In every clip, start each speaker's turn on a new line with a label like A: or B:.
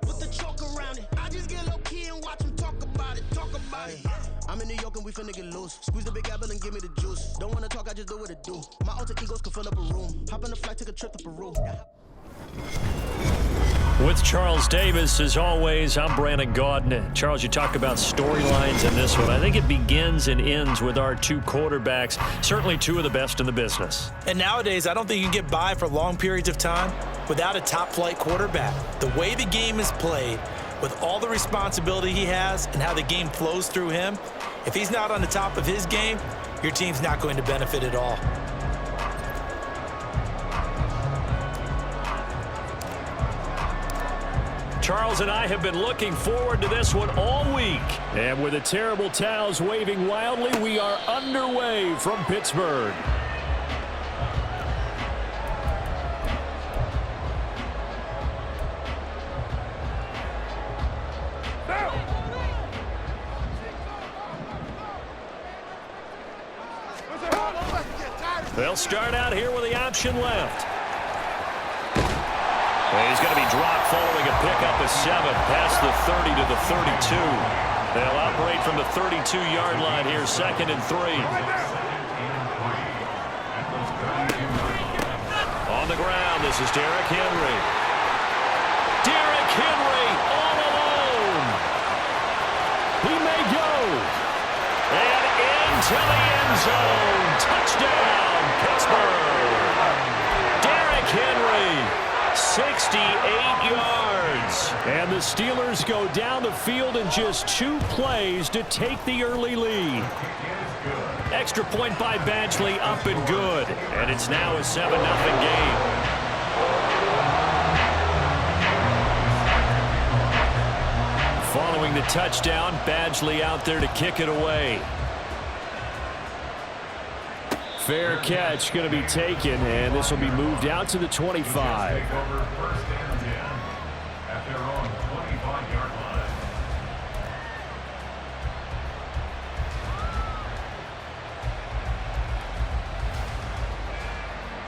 A: Put the chalk around it. I just get low key and watch them talk about it. I'm in New York and we finna get loose. Squeeze the big apple and give me the juice. Don't wanna talk, I just do what it do. My alter egos can fill up a room. Hop on a flight, take a trip to Peru.
B: With Charles Davis, as always, I'm Brandon Gaudin. Charles, you talk about storylines in this one. I think it begins and ends with our two quarterbacks, certainly two of the best in the business.
C: And nowadays, I don't think you can get by for long periods of time without a top-flight quarterback. The way the game is played, with all the responsibility he has and how the game flows through him, if he's not on the top of his game, your team's not going to benefit at all.
B: Charles and I have been looking forward to this one all week. And with the terrible towels waving wildly, we are underway from Pittsburgh. They'll start out here with the option left. He's going to be dropped following a pickup of 7 past the 30 to the 32. They'll operate from the 32-yard line here, 2nd and 3. On the ground, this is Derrick Henry. Derrick Henry all alone. He may go. And into the end zone. Touchdown, Pittsburgh. Derrick Henry. 68 yards. And the Steelers go down the field in just 2 plays to take the early lead. Extra point by Badgley, up and good. And it's now a 7-0 game. Following the touchdown, Badgley out there to kick it away. Fair catch going to be taken, and this will be moved out to the 25.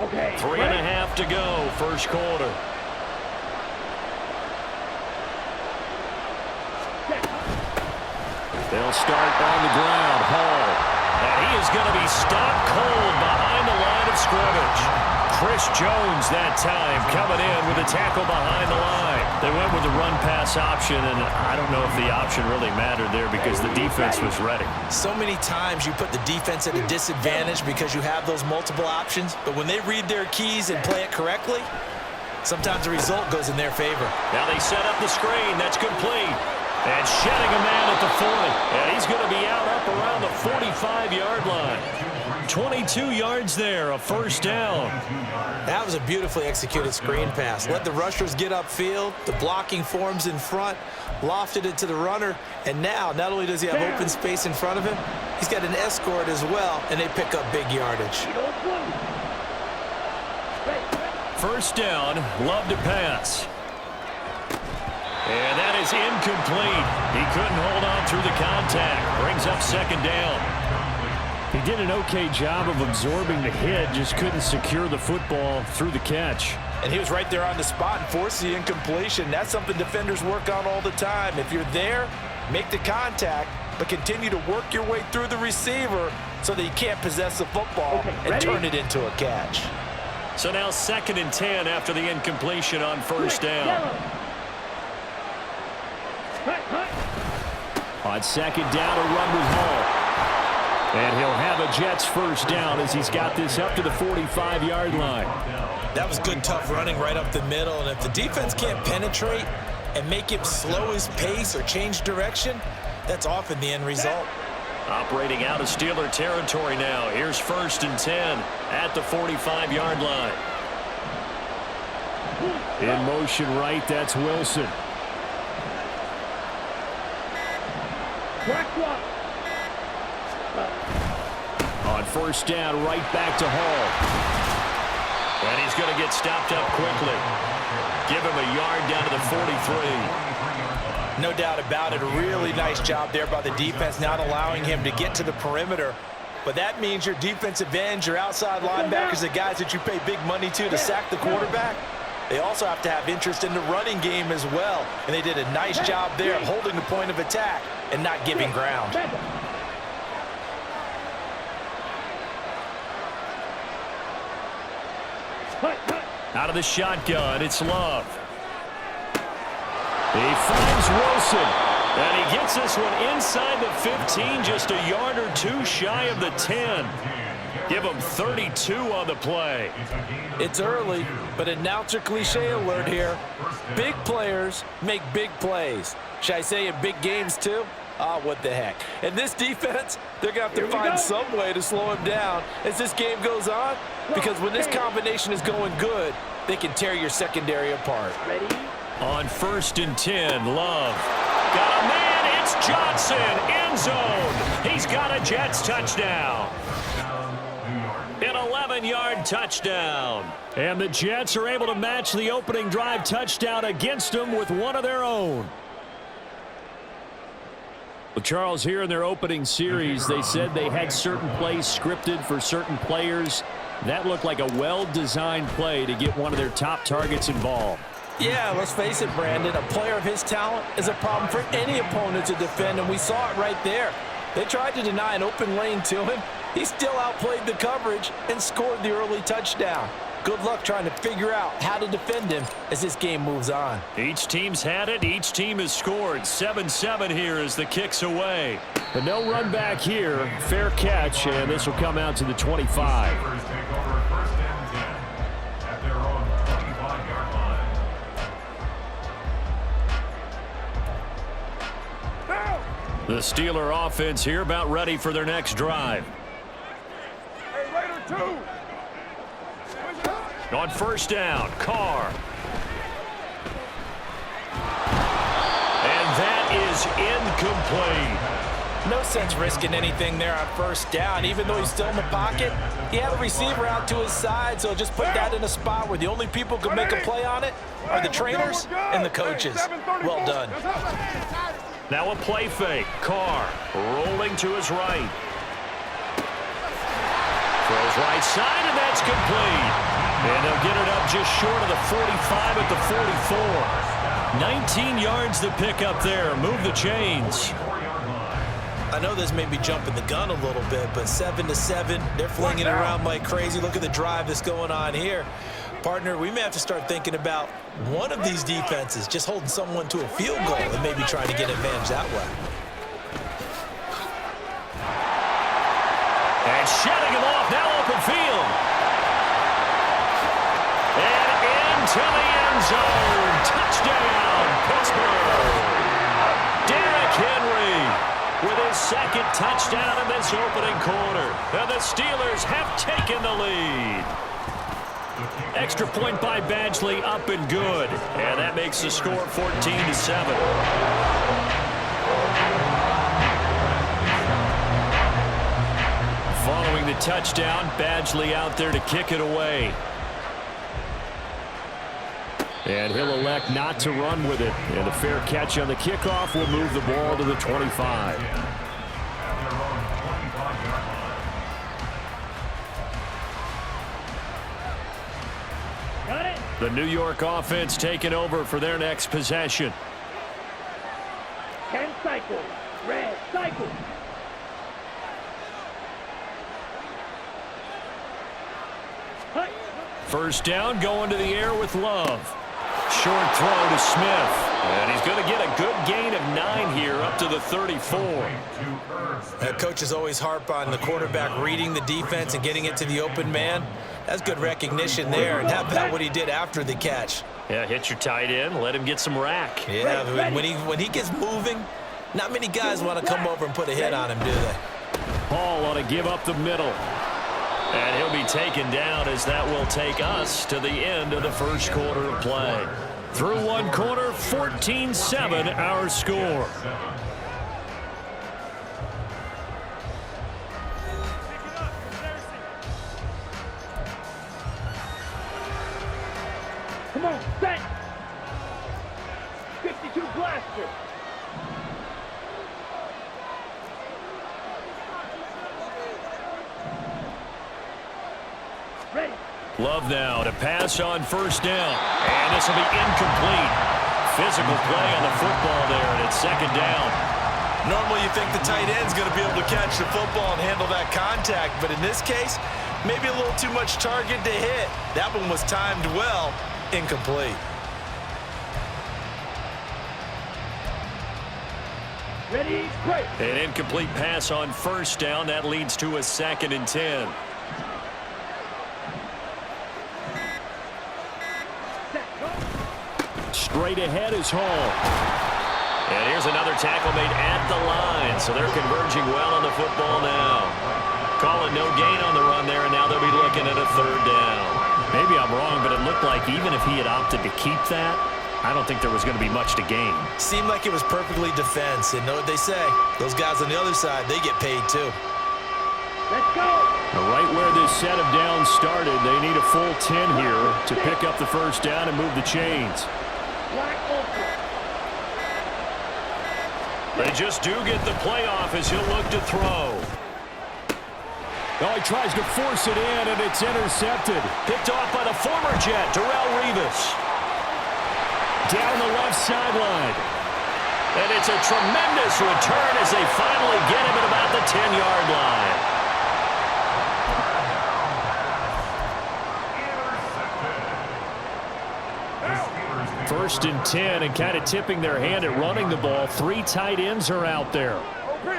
B: Okay. 3.5 to go, first quarter. They'll start on the ground. Hall. And he is going to be stopped cold behind the line of scrimmage. Chris Jones that time coming in with a tackle behind the line. They went with the run-pass option, and I don't know if the option really mattered there because the defense was ready.
C: So many times you put the defense at a disadvantage because you have those multiple options, but when they read their keys and play it correctly, sometimes the result goes in their favor.
B: Now they set up the screen. That's complete. And shedding a man at the 40. And he's going to be out up around the 45-yard line. 22 yards there, a first down.
C: That was a beautifully executed screen pass. Let the rushers get upfield. The blocking forms in front. Lofted it to the runner. And now, not only does he have open space in front of him, he's got an escort as well, and they pick up big yardage.
B: First down, Love to pass. And that is incomplete. He couldn't hold on through the contact. Brings up 2nd down. He did an okay job of absorbing the hit, just couldn't secure the football through the catch.
C: And he was right there on the spot and forced the incompletion. That's something defenders work on all the time. If you're there, make the contact, but continue to work your way through the receiver so that you can't possess the football and turn it into a catch.
B: So now 2nd and 10 after the incompletion on first down. On 2nd down, a run with Hall. And he'll have a Jets first down as he's got this up to the 45-yard line.
C: That was good, tough running right up the middle. And if the defense can't penetrate and make him slow his pace or change direction, that's often the end result.
B: Operating out of Steeler territory now. Here's 1st and 10 at the 45-yard line. In motion right, that's Wilson. On first down, right back to Hall. And he's going to get stopped up quickly. Give him a yard down to the 43.
C: No doubt about it. A really nice job there by the defense, not allowing him to get to the perimeter. But that means your defensive ends, your outside linebackers, the guys that you pay big money to sack the quarterback, They also have to have interest in the running game as well. And they did a nice job there of holding the point of attack and not giving ground.
B: Out of the shotgun, it's Love. He finds Wilson. And he gets this one inside the 15, just a yard or two shy of the 10. Give him 32 on the play.
C: It's early, but announcer cliche alert here. Big players make big plays. Should I say in big games too? What the heck. And this defense, they're going to have to find some way to slow him down as this game goes on, because when this combination is going good, they can tear your secondary apart.
D: Ready?
B: On 1st and 10, Love. Got a man, it's Johnson, end zone. He's got a Jets touchdown. An 11-yard touchdown. And the Jets are able to match the opening drive touchdown against them with one of their own. Well, Charles, here in their opening series, they said they had certain plays scripted for certain players. That looked like a well-designed play to get one of their top targets involved.
C: Yeah, let's face it, Brandon. A player of his talent is a problem for any opponent to defend, and we saw it right there. They tried to deny an open lane to him. He still outplayed the coverage and scored the early touchdown. Good luck trying to figure out how to defend him as this game moves on.
B: Each team's had it. Each team has scored. 7-7 here as the kick's away. But no run back here. Fair catch, and this will come out to the 25. The Steeler offense here about ready for their next drive. On 1st down, Carr. And that is incomplete.
C: No sense risking anything there on 1st down. Even though he's still in the pocket, he had a receiver out to his side, so just put that in a spot where the only people who can make a play on it are the trainers and the coaches. Well done.
B: Now a play fake. Carr rolling to his right. Throws right side, and that's complete. And they'll get it up just short of the 45 at the 44. 19 yards to pick up there. Move the chains.
C: I know this may be jumping the gun a little bit, but 7-7, they're flinging it around like crazy. Look at the drive that's going on here. Partner, we may have to start thinking about one of these defenses just holding someone to a field goal and maybe trying to get advantage that way.
B: And shutting him off, now open field. And into the end zone. Touchdown, Pittsburgh. Derrick Henry with his second touchdown in this opening quarter. And the Steelers have taken the lead. Extra point by Badgley, up and good. And that makes the score 14-7. Following the touchdown, Badgley out there to kick it away. And he'll elect not to run with it. And a fair catch on the kickoff will move the ball to the 25. The New York offense taking over for their next possession.
D: 10 cycles. Red cycle.
B: First down, going to the air with Love. Short throw to Smith. And he's going to get a good gain of 9 here up to the 34.
C: Coaches always harp on the quarterback reading the defense and getting it to the open man. That's good recognition there. And how about what he did after the catch?
B: Yeah, hit your tight end, let him get some rack.
C: Yeah, when he gets moving, not many guys want to come over and put a hit on him, do they?
B: Paul ought to give up the middle. And he'll be taken down as that will take us to the end of the first quarter of play. Through one quarter, 14-7 our score.
D: Come on, set. 52 blaster. Ready.
B: Love now to pass on first down. And this will be incomplete. Physical play on the football there, and it's second down.
C: Normally you think the tight end's going to be able to catch the football and handle that contact, but in this case, maybe a little too much target to hit. That one was timed well, incomplete.
D: Ready, break.
B: An incomplete pass on first down. That leads to a 2nd and 10. Straight ahead is Hall. And here's another tackle made at the line. So they're converging well on the football now. Calling no gain on the run there, and now they'll be looking at a 3rd down. Maybe I'm wrong, but it looked like even if he had opted to keep that, I don't think there was going to be much to gain.
C: Seemed like it was perfectly defense, and know what they say. Those guys on the other side, they get paid too.
D: Let's go.
B: Right where this set of downs started, they need a full 10 here to pick up the first down and move the chains.
D: Black open.
B: They just do get the playoff as he'll look to throw. Oh, he tries to force it in, and it's intercepted. Picked off by the former Jet, Darrelle Revis. Down the left sideline. And it's a tremendous return as they finally get him at about the 10-yard line. 1st and 10, and kind of tipping their hand at running the ball. 3 tight ends are out there.
D: OP. Move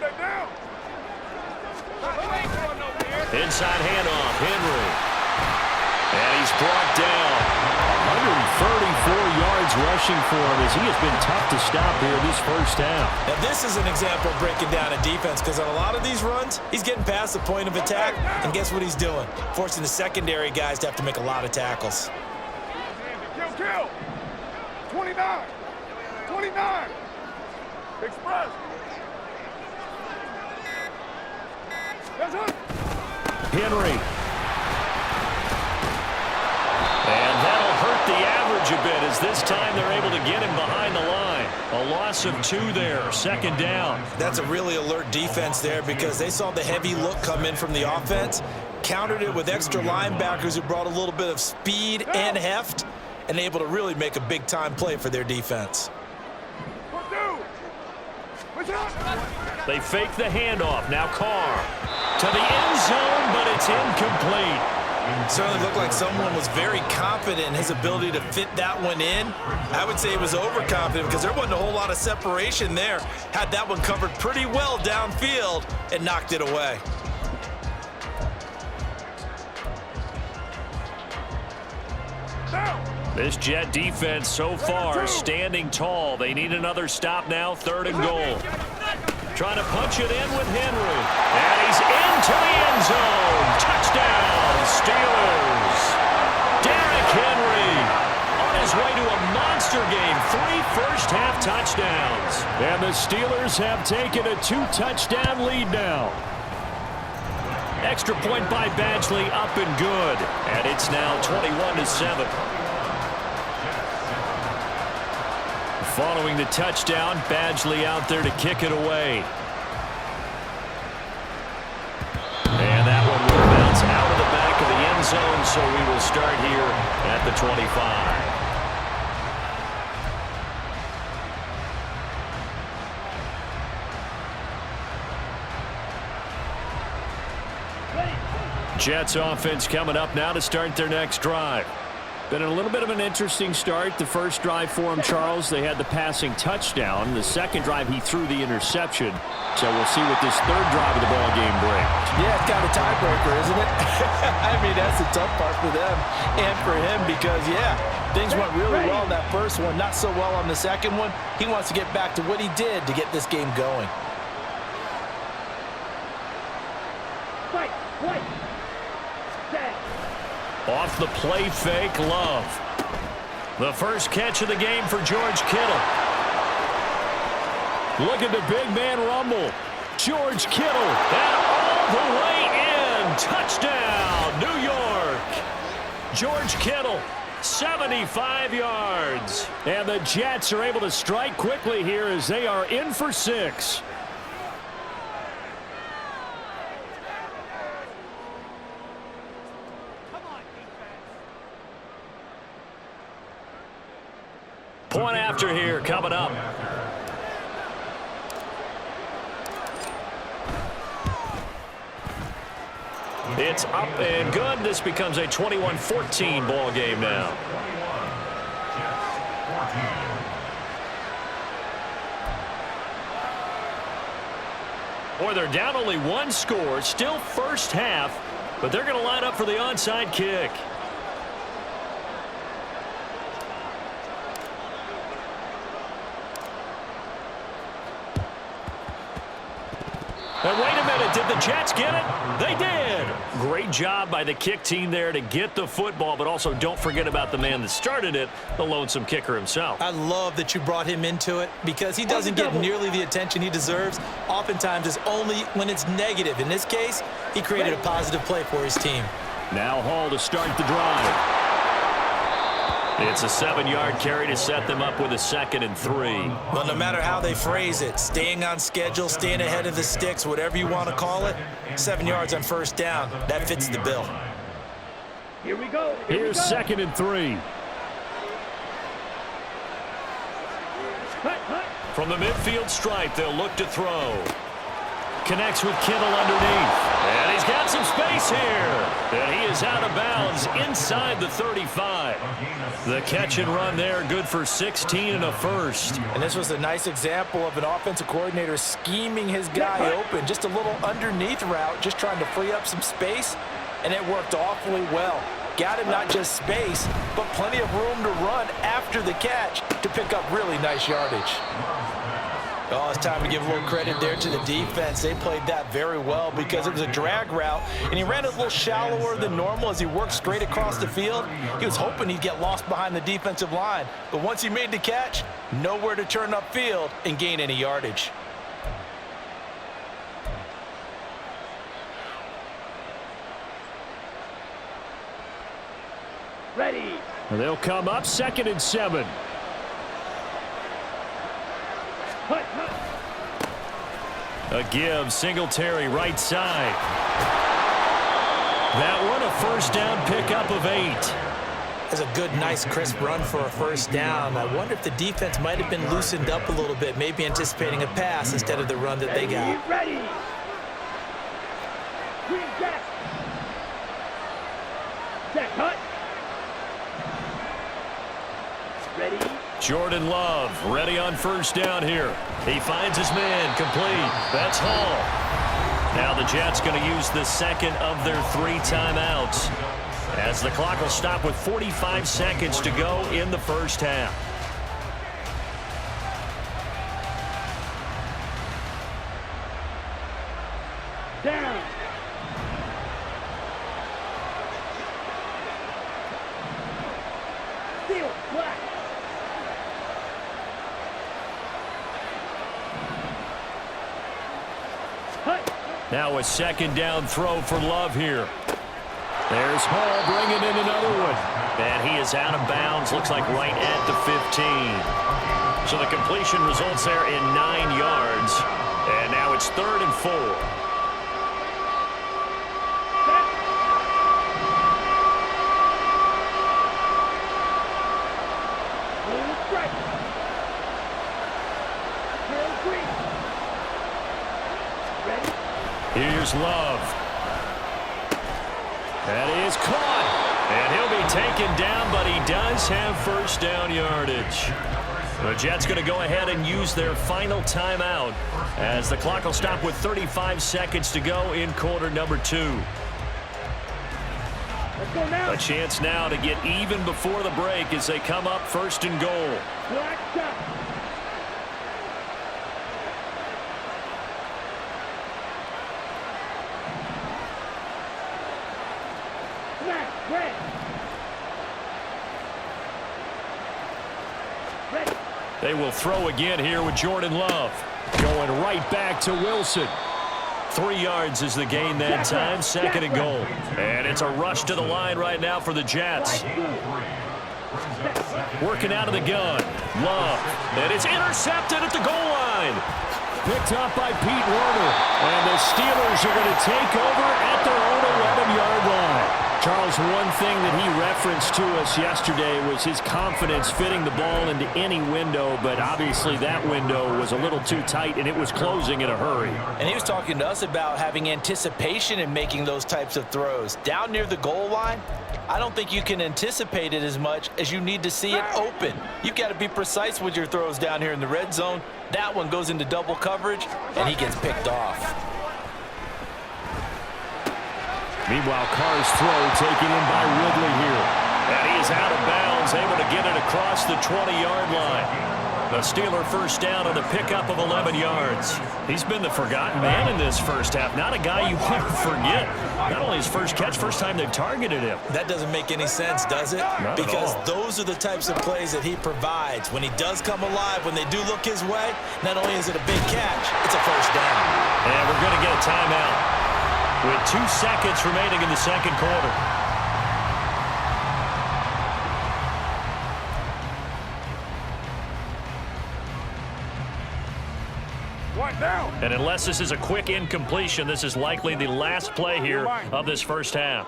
D: that down.
B: Inside handoff, Henry. And he's brought down. 134 yards rushing for him as he has been tough to stop here this first half.
C: Now this is an example of breaking down a defense, because on a lot of these runs, he's getting past the point of attack, and guess what he's doing? Forcing the secondary guys to have to make a lot of tackles.
D: Kill. 29. Express. That's it.
B: Henry. And that'll hurt the average a bit as this time they're able to get him behind the line. A loss of 2 there, 2nd down.
C: That's a really alert defense there, because they saw the heavy look come in from the offense, countered it with extra linebackers who brought a little bit of speed and heft, and able to really make a big-time play for their defense.
B: They fake the handoff. Now Carr to the end zone, but it's incomplete.
C: Certainly looked like someone was very confident in his ability to fit that one in. I would say he was overconfident, because there wasn't a whole lot of separation there. Had that one covered pretty well downfield and knocked it away.
B: This Jet defense so far standing tall. They need another stop now, 3rd and goal. Trying to punch it in with Henry. And he's into the end zone. Touchdown, Steelers. Derrick Henry on his way to a monster game. 3 first-half touchdowns. And the Steelers have taken a 2-touchdown lead now. Extra point by Badgley, up and good. And it's now 21-7. Following the touchdown, Badgley out there to kick it away. And that one will bounce out of the back of the end zone, so we will start here at the 25. Jets offense coming up now to start their next drive. Been a little bit of an interesting start. The first drive for him, Charles, they had the passing touchdown. The second drive, he threw the interception. So we'll see what this 3rd drive of the ball game brings.
C: Yeah, it's kind of a tiebreaker, isn't it? I mean, that's the tough part for them and for him, because, yeah, things went really well in that first one, not so well on the second one. He wants to get back to what he did to get this game going.
D: Fight.
B: Off the play fake, Love. The first catch of the game for George Kittle. Look at the big man rumble. George Kittle, and all the way in. Touchdown, New York. George Kittle, 75 yards. And the Jets are able to strike quickly here as they are in for 6. coming up. It's up and good. This becomes a 21-14 ball game now. Boy, they're down only one score. Still first half, but they're going to line up for the onside kick. And wait a minute, did the Jets get it? They did. Great job by the kick team there to get the football, but also don't forget about the man that started it, the lonesome kicker himself.
C: I love that you brought him into it because he doesn't get nearly the attention he deserves. Oftentimes it's only when it's negative. In this case, he created a positive play for his team.
B: Now Hall to start the drive. It's a 7-yard carry to set them up with a 2nd and 3.
C: Well, no matter how they phrase it, staying on schedule, staying ahead of the sticks, whatever you want to call it, 7 yards on first down, that fits the bill.
D: Here we go.
B: Here's 2nd and 3. From the midfield stripe, they'll look to throw. Connects with Kittle underneath. And he's got some space here. And he is out of bounds inside the 35. The catch and run there, good for 16 and a first.
C: And this was a nice example of an offensive coordinator scheming his guy open. Just a little underneath route, just trying to free up some space, and it worked awfully well. Got him not just space, but plenty of room to run after the catch to pick up really nice yardage. Oh, it's time to give a little credit there to the defense. They played that very well because it was a drag route, and he ran it a little shallower than normal as he worked straight across the field. He was hoping he'd get lost behind the defensive line, but once he made the catch, nowhere to turn upfield and gain any yardage.
D: Ready.
B: They'll come up 2nd and 7. A give, Singletary right side. That one a first down pickup of 8.
C: That's a good, nice, crisp run for a first down. I wonder if the defense might have been loosened up a little bit, maybe anticipating a pass instead of the run that they got.
D: Ready. Green gas. Set cut. Ready.
B: Jordan Love ready on first down here. He finds his man complete. That's Hall. Now the Jets going to use the second of their 3 timeouts as the clock will stop with 45 seconds to go in the first half.
D: Down. Steel black.
B: Now a 2nd down throw for Love here. There's Hall bringing in another one. And he is out of bounds, looks like right at the 15. So the completion results there in 9 yards. And now it's 3rd and 4. Here's Love. That is caught. And he'll be taken down, but he does have first down yardage. The Jets going to go ahead and use their final timeout as the clock will stop with 35 seconds to go in quarter number 2.
D: Let's go now.
B: A chance now to get even before the break as they come up 1st and goal.
D: Black shot.
B: They will throw again here with Jordan Love. Going right back to Wilson. 3 yards is the gain that time. 2nd and goal. And it's a rush to the line right now for the Jets. Working out of the gun. Love. And it's intercepted at the goal line. Picked up by Pete Werner. And the Steelers are going to take over at their own 11-yard line. Charles, one thing that he referenced to us yesterday was his confidence fitting the ball into any window, but obviously that window was a little too tight, and it was closing in a hurry.
C: And he was talking to us about having anticipation in making those types of throws. Down near the goal line, I don't think you can anticipate it as much as you need to see it open. You've got to be precise with your throws down here in the red zone. That one goes into double coverage, and he gets picked off.
B: Meanwhile, Carr's throw taken in by Ridley here. And he is out of bounds, able to get it across the 20-yard line. The Steeler first down on a pickup of 11 yards. He's been the forgotten man in this first half. Not a guy you want to forget. Not only his first catch, first time they've targeted him.
C: That doesn't make any sense, does it?
B: Not
C: because
B: at all.
C: Those are the types of plays that he provides. When he does come alive, when they do look his way, not only is it a big catch, it's a first down.
B: And we're going to get a timeout with 2 seconds remaining in the second quarter.
D: One down.
B: And unless this is a quick incompletion, this is likely the last play here of this first half.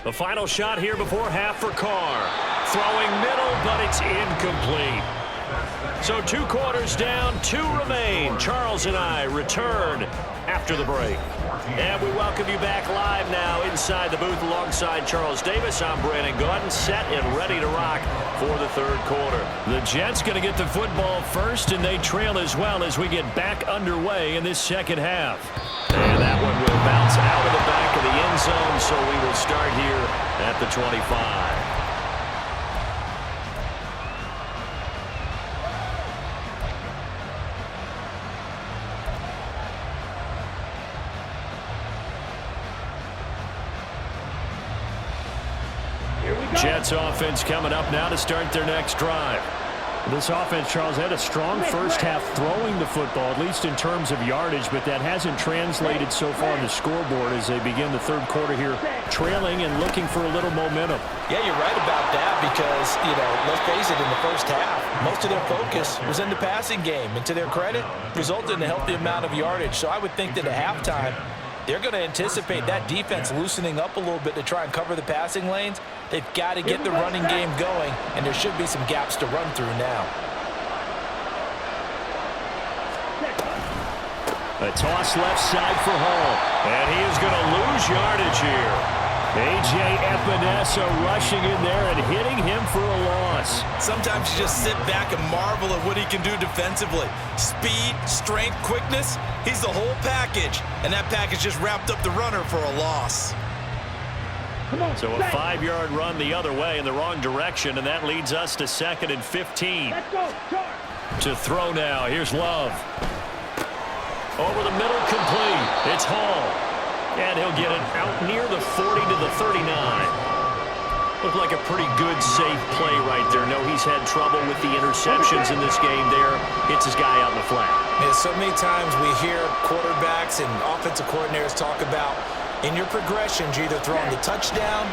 B: The final shot here before half for Carr. Throwing middle, but it's incomplete. So 2 quarters down, 2 remain. Charles and I return after the break. And we welcome you back live now inside the booth alongside Charles Davis. I'm Brandon Gaudin, set and ready to rock for the third quarter. The Jets going to get the football first, and they trail as well as we get back underway in this second half. And that one will bounce out of the back of the end zone, so we will start here at the 25. Jets offense coming up now to start their next drive. This offense, Charles, had a strong first half throwing the football, at least in terms of yardage, but that hasn't translated so far on the scoreboard as they begin the third quarter here, trailing and looking for a little momentum.
C: Yeah, you're right about that because, let's face it, in the first half, most of their focus was in the passing game. And to their credit, resulted in a healthy amount of yardage. So I would think that at halftime, they're going to anticipate that defense loosening up a little bit to try and cover the passing lanes. They've got to get the running game going, and there should be some gaps to run through now.
B: A toss left side for Hall, and he is going to lose yardage here. A.J. Epinesa rushing in there and hitting him for a loss.
C: Sometimes you just sit back and marvel at what he can do defensively. Speed, strength, quickness, he's the whole package. And that package just wrapped up the runner for a loss.
B: So a 5-yard run the other way in the wrong direction, and that leads us to 2nd and 15.
D: Let's go, Charge.
B: To throw now, here's Love. Over the middle, complete. It's Hall. And he'll get it out near the 40 to the 39. Looked like a pretty good, safe play right there. No, he's had trouble with the interceptions in this game there. Hits his guy out in the flat.
C: Yeah, so many times we hear quarterbacks and offensive coordinators talk about in your progressions, you're either throwing the touchdown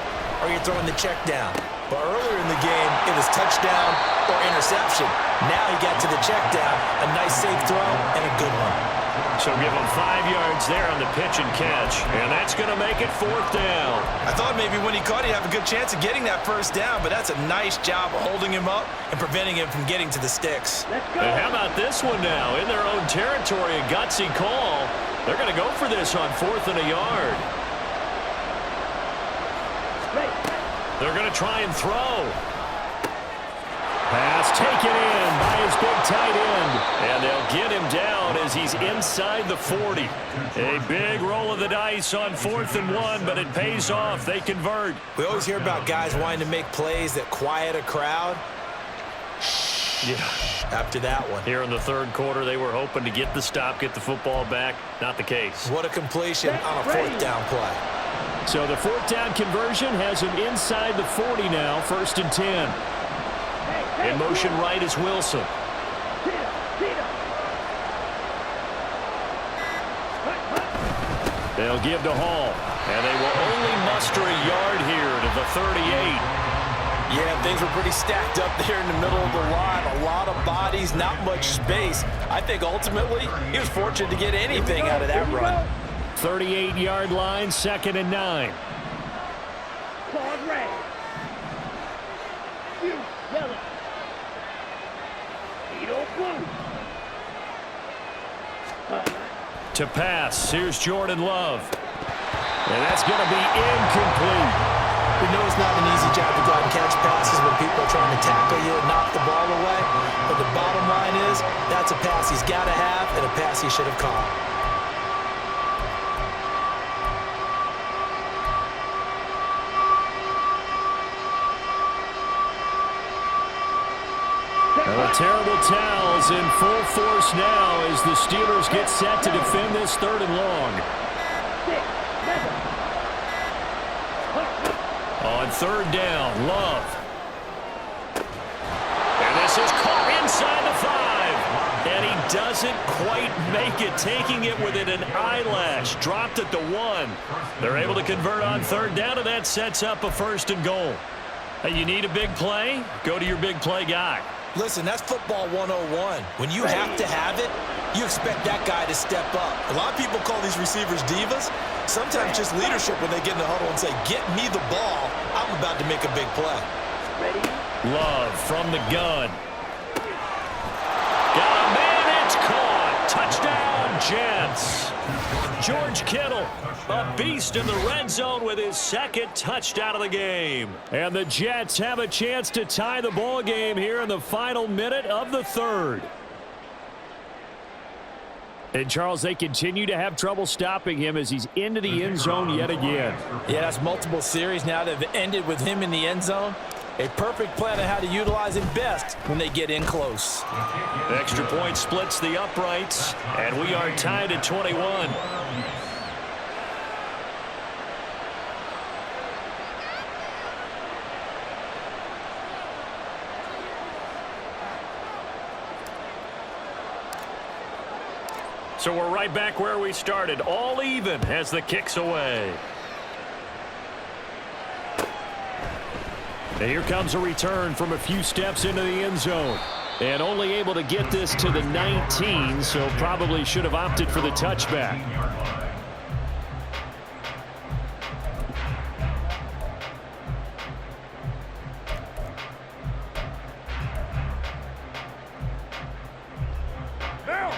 C: or you're throwing the check down. But earlier in the game, it was touchdown or interception. Now he got to the check down, a nice safe throw and a good one.
B: So give him 5 yards there on the pitch and catch, and that's going to make it 4th down.
C: I thought maybe when he caught, he'd have a good chance of getting that first down, but that's a nice job of holding him up and preventing him from getting to the sticks.
D: Let's go.
B: And how about this one now? In their own territory, a gutsy call. They're going to go for this on 4th and a yard. They're going to try and throw. Pass taken in by his big tight end. And they'll get him down as he's inside the 40. A big roll of the dice on 4th and 1, but it pays off. They convert.
C: We always hear about guys wanting to make plays that quiet a crowd.
B: Yeah.
C: After that one.
B: Here in the third quarter, they were hoping to get the stop, get the football back. Not the case.
C: What a completion on a 4th down play.
B: So the 4th down conversion has him inside the 40 now, 1st and 10. In motion right is Wilson. They'll give to Hall, and they will only muster a yard here to the 38.
C: Yeah, things were pretty stacked up there in the middle of the line. A lot of bodies, not much space. I think ultimately he was fortunate to get anything out of that run.
B: 38-yard line, 2nd and 9.
D: you. Yellow. Edo blue.
B: To pass, here's Jordan Love. And that's going to be incomplete.
C: We know it's not an easy job to go out and catch passes when people are trying to tackle you and knock the ball away. But the bottom line is, that's a pass he's got to have and a pass he should have caught.
B: The terrible towels in full force now as the Steelers get set to defend this 3rd and long. On 3rd down, Love. And this is caught inside the 5. And he doesn't quite make it, taking it within an eyelash. Dropped at the 1. They're able to convert on 3rd down, and that sets up a 1st and goal. Hey, you need a big play? Go to your big play guy.
C: Listen, that's football 101. When you have to have it, you expect that guy to step up. A lot of people call these receivers divas. Sometimes just leadership when they get in the huddle and say, get me the ball. I'm about to make a big play.
B: Love from the gun. Got a man, it's caught. Touchdown, Jets. George Kittle, a beast in the red zone with his 2nd touchdown of the game. And the Jets have a chance to tie the ball game here in the final minute of the 3rd. And, Charles, they continue to have trouble stopping him as he's into the end zone yet again.
C: Yeah, that's multiple series now that have ended with him in the end zone. A perfect plan on how to utilize him best when they get in close.
B: The extra point splits the uprights, and we are tied at 21. So we're right back where we started, all even as the kick's away. And here comes a return from a few steps into the end zone. And only able to get this to the 19, so probably should have opted for the touchback.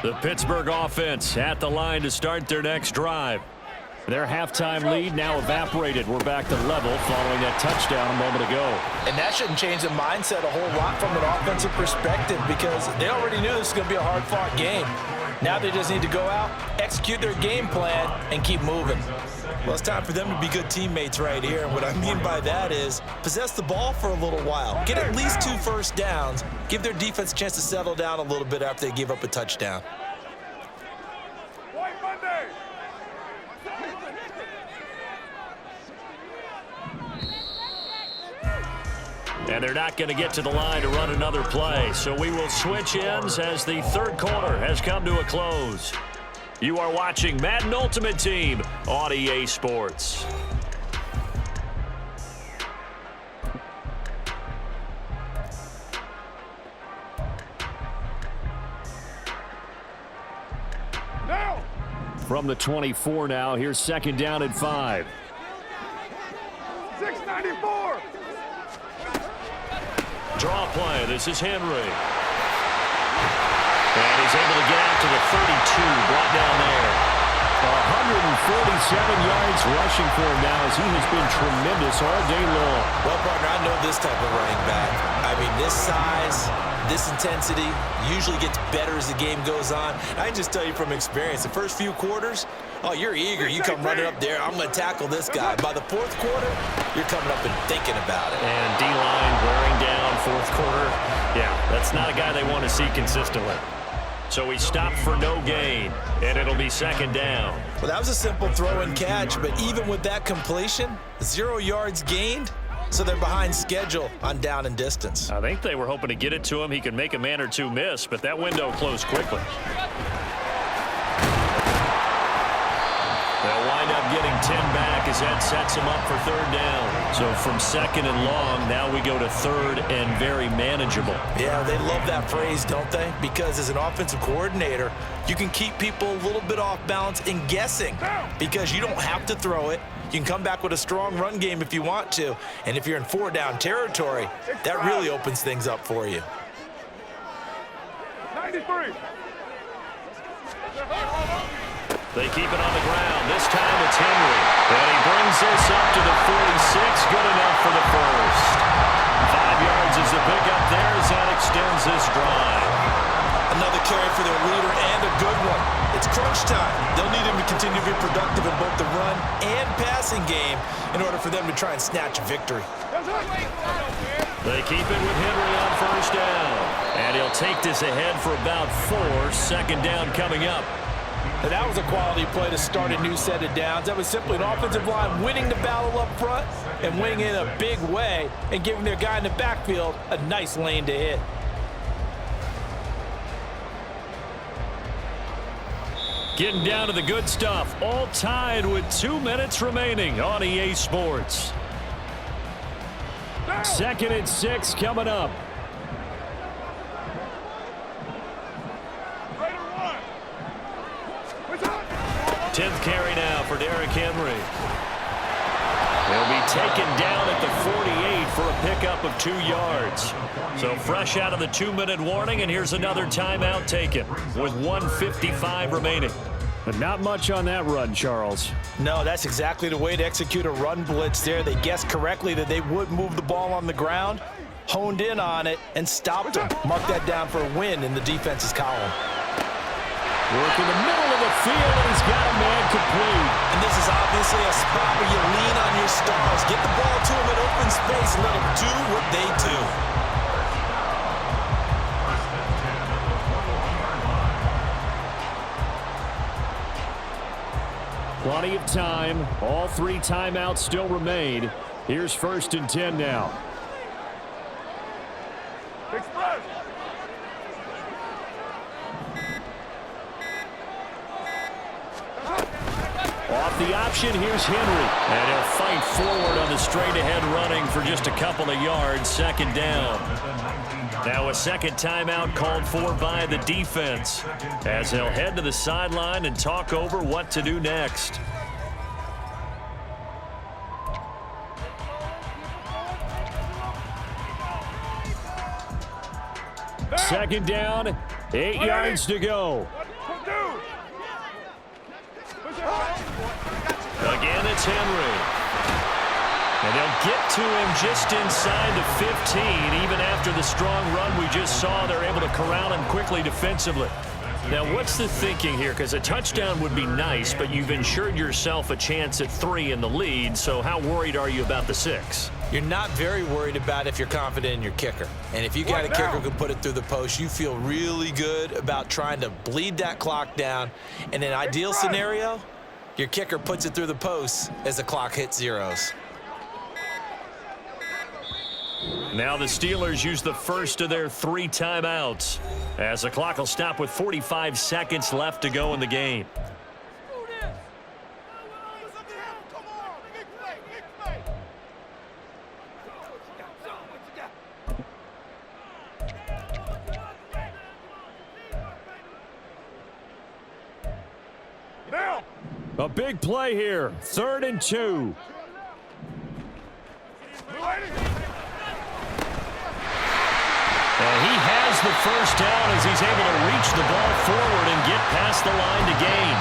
B: The Pittsburgh offense at the line to start their next drive. Their halftime lead now evaporated. We're back to level following that touchdown a moment ago.
C: And that shouldn't change the mindset a whole lot from an offensive perspective because they already knew this was going to be a hard-fought game. Now they just need to go out, execute their game plan, and keep moving. Well, it's time for them to be good teammates right here. And what I mean by that is possess the ball for a little while. Get at least 2 first downs. Give their defense a chance to settle down a little bit after they give up a touchdown.
D: White Monday.
B: And they're not going to get to the line to run another play. So we will switch ends as the 3rd quarter has come to a close. You are watching Madden Ultimate Team on EA Sports.
D: Now.
B: From the 24 now, here's 2nd down and 5.
D: 694.
B: Draw play. This is Henry. And he's able to get out to the 32, brought down there. 147 yards rushing for him now as he has been tremendous all day long.
C: Well, partner, I know this type of running back. I mean, this size, this intensity usually gets better as the game goes on. I can just tell you from experience, the first few quarters, oh, you're eager. You come running up there, I'm going to tackle this guy. By the 4th quarter, you're coming up and thinking about it.
B: And D-line wearing down 4th quarter. Yeah, that's not a guy they want to see consistently. So he stopped for no gain, and it'll be 2nd down.
C: Well, that was a simple throw and catch, but even with that completion, 0 yards gained, so they're behind schedule on down and distance.
B: I think they were hoping to get it to him. He could make a man or two miss, but that window closed quickly. They'll wind up getting 10 back as that sets him up for 3rd down. So from 2nd and long, now we go to 3rd and very manageable.
C: Yeah, they love that phrase, don't they? Because as an offensive coordinator, you can keep people a little bit off balance and guessing because you don't have to throw it. You can come back with a strong run game if you want to. And if you're in 4-down territory, that really opens things up for you.
D: 93.
B: They keep it on the ground. This time it's Henry. And he brings this up to the 46. Good enough for the first. 5 yards is the pickup there as that extends this drive.
C: Another carry for their leader and a good one. It's crunch time. They'll need him to continue to be productive in both the run and passing game in order for them to try and snatch a victory.
B: They keep it with Henry on first down. And he'll take this ahead for about 4. Second down coming up.
C: And that was a quality play to start a new set of downs. That was simply an offensive line winning the battle up front and winning in a big way and giving their guy in the backfield a nice lane to hit.
B: Getting down to the good stuff. All tied with 2 minutes remaining on EA Sports. 2nd and 6 coming up. 10th carry now for Derrick Henry. He'll be taken down at the 48 for a pickup of 2 yards. So fresh out of the 2-minute warning, and here's another timeout taken with 1:55 remaining. But not much on that run, Charles.
C: No, that's exactly the way to execute a run blitz there. They guessed correctly that they would move the ball on the ground, honed in on it, and stopped them. Mark that down for a win in the defense's column.
B: Work in the middle of the field, and he's got a man complete.
C: And this is obviously a spot where you lean on your stars. Get the ball to them in open space and let them do what they do.
B: Plenty of time. All 3 timeouts still remain. Here's 1st and 10 now.
D: Express.
B: Off the option, here's Henry. And he'll fight forward on the straight-ahead running for just a couple of yards. 2nd down. Now a second timeout called for by the defense as they'll head to the sideline and talk over what to do next. Second down, 8 yards to go. Again, it's Henry. And they'll get to him just inside the 15. Even after the strong run we just saw, they're able to corral him quickly defensively. Now, what's the thinking here? Because a touchdown would be nice, but you've ensured yourself a chance at 3 in the lead. So how worried are you about the 6?
C: You're not very worried about if you're confident in your kicker. And if you got a kicker who can put it through the post, you feel really good about trying to bleed that clock down. In an ideal scenario, your kicker puts it through the post as the clock hits zeros.
B: Now the Steelers use the first of their 3 timeouts as the clock will stop with 45 seconds left to go in the game. A big play here. 3rd and 2. And he has the first down as he's able to reach the ball forward and get past the line to gain.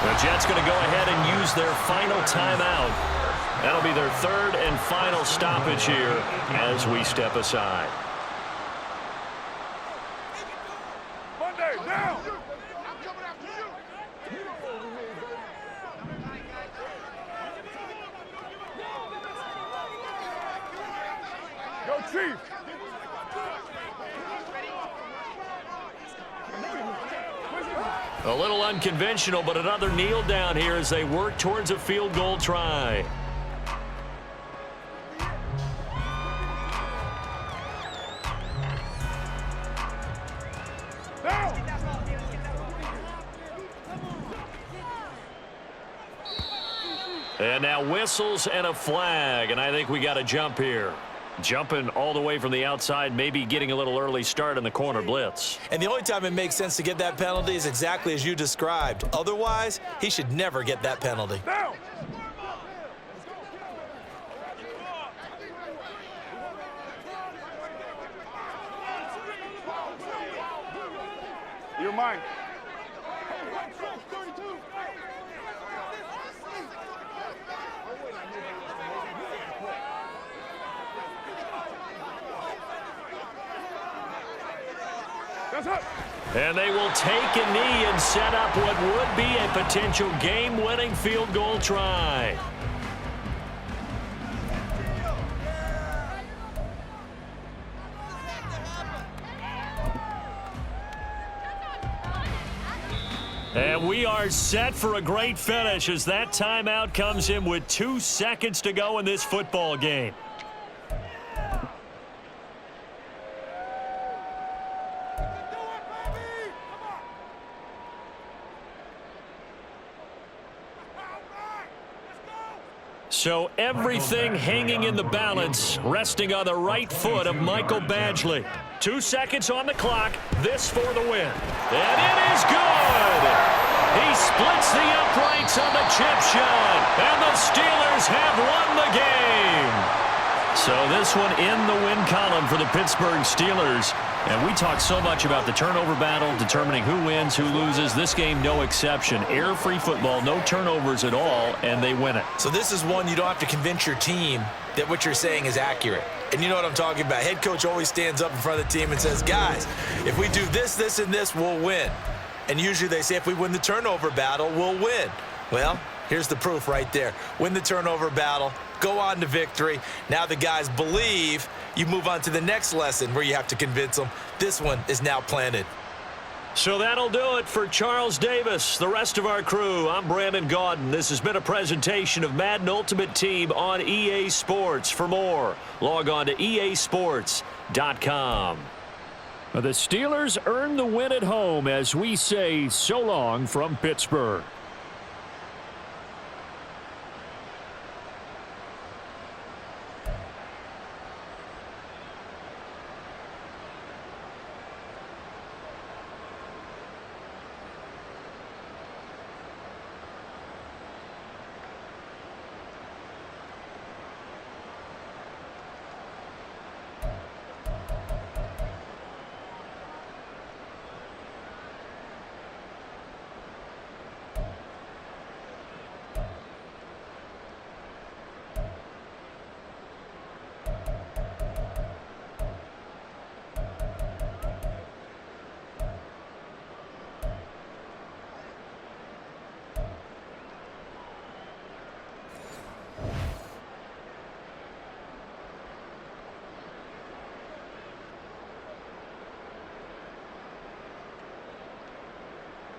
B: The Jets going to go ahead and use their final timeout. That'll be their 3rd and final stoppage here as we step aside.
D: Monday, down! Go, Chief!
B: A little unconventional, but another kneel down here as they work towards a field goal try. And now whistles and a flag, and I think we got a jump here. Jumping all the way from the outside, maybe getting a little early start in the corner blitz.
C: And the only time it makes sense to get that penalty is exactly as you described. Otherwise, he should never get that penalty.
D: Down! your mind. That's it.
B: And they will take a knee and set up what would be a potential game-winning field goal try. And we are set for a great finish as that timeout comes in with 2 seconds to go in this football game. So everything hanging in the balance, resting on the right foot of Michael Badgley. 2 seconds on the clock, this for the win. And it is good! He splits the uprights on the chip shot, and the Steelers have won the game. So this one in the win column for the Pittsburgh Steelers. And we talk so much about the turnover battle, determining who wins, who loses. This game, no exception. Error-free football, no turnovers at all, and they win it.
C: So this is one you don't have to convince your team that what you're saying is accurate. And you know what I'm talking about. Head coach always stands up in front of the team and says, guys, if we do this, this, and this, we'll win. And usually they say if we win the turnover battle, we'll win. Well, here's the proof right there. Win the turnover battle, go on to victory. Now the guys believe. You move on to the next lesson where you have to convince them. This one is now planted.
B: So that'll do it for Charles Davis, the rest of our crew. I'm Brandon Gaudin. This has been a presentation of Madden Ultimate Team on EA Sports. For more, log on to easports.com. The Steelers earn the win at home as we say so long from Pittsburgh.